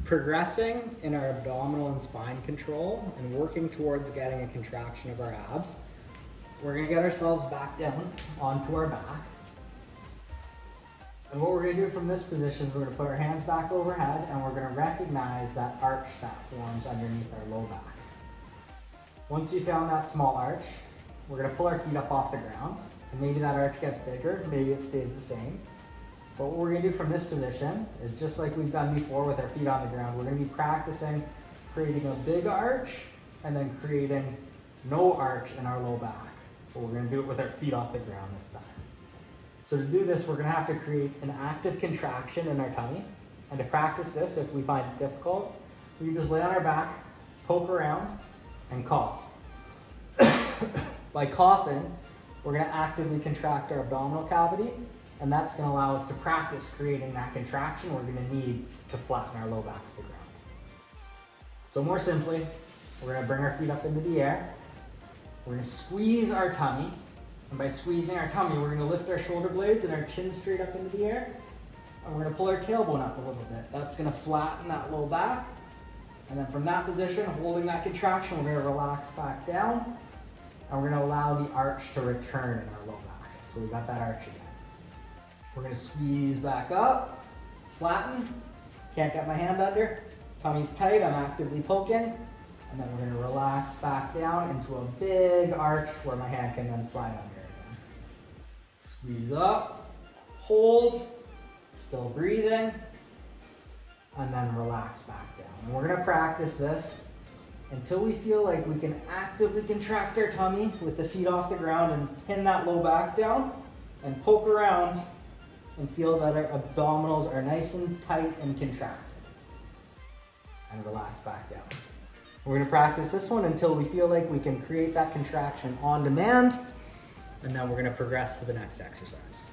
Progressing in our abdominal and spine control and working towards getting a contraction of our abs, we're going to get ourselves back down onto our back. And what we're going to do from this position is we're going to put our hands back overhead and we're going to recognize that arch that forms underneath our low back. Once we found that small arch, we're going to pull our feet up off the ground, and maybe that arch gets bigger, maybe it stays the same. But what we're going to do from this position is just like we've done before with our feet on the ground, we're going to be practicing creating a big arch and then creating no arch in our low back. But we're going to do it with our feet off the ground this time. So to do this, we're going to have to create an active contraction in our tummy. And to practice this, if we find it difficult, we can just lay on our back, poke around, and cough. By coughing, we're going to actively contract our abdominal cavity, and that's going to allow us to practice creating that contraction we're going to need to flatten our low back to the ground. So more simply, we're going to bring our feet up into the air. We're going to squeeze our tummy, and by squeezing our tummy, we're going to lift our shoulder blades and our chin straight up into the air, and we're going to pull our tailbone up a little bit. That's going to flatten that low back, and then from that position, holding that contraction, we're going to relax back down, and we're going to allow the arch to return in our low back. So we got that arch again. We're going to squeeze back up, flatten, can't get my hand under, tummy's tight, I'm actively poking, and then we're going to relax back down into a big arch where my hand can then slide under again. Squeeze up, hold, still breathing, and then relax back down. And we're going to practice this until we feel like we can actively contract our tummy with the feet off the ground and pin that low back down and poke around and feel that our abdominals are nice and tight and contracted. And relax back down. We're going to practice this one until we feel like we can create that contraction on demand, and then we're going to progress to the next exercise.